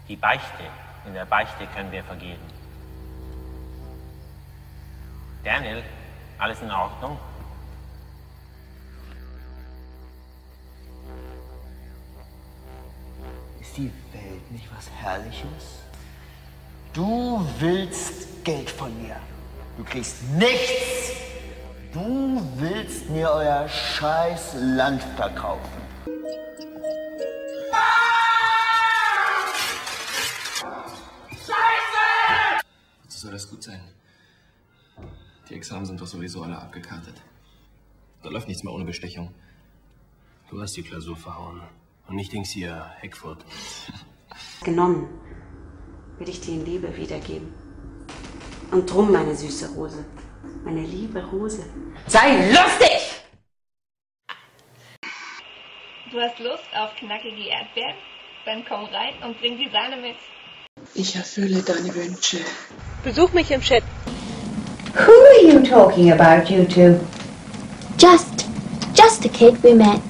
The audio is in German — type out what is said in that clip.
Die Beichte. In der Beichte können wir vergeben. Daniel, alles in Ordnung? Ist die Welt nicht was Herrliches? Du willst Geld von mir. Du kriegst nichts. Du willst mir euer scheiß Land verkaufen. Wozu soll das gut sein? Die Examen sind doch sowieso alle abgekartet. Da läuft nichts mehr ohne Bestechung. Du hast die Klausur verhauen. Und nicht Dings hier, Heckfurt. Genommen, will ich dir in Liebe wiedergeben. Und drum, meine süße Rose, meine liebe Rose, sei lustig! Du hast Lust auf knackige Erdbeeren? Dann komm rein und bring die Sahne mit. Ich erfülle deine Wünsche. Besuch mich im Chat. Who are you talking about, you two? Just a kid we met.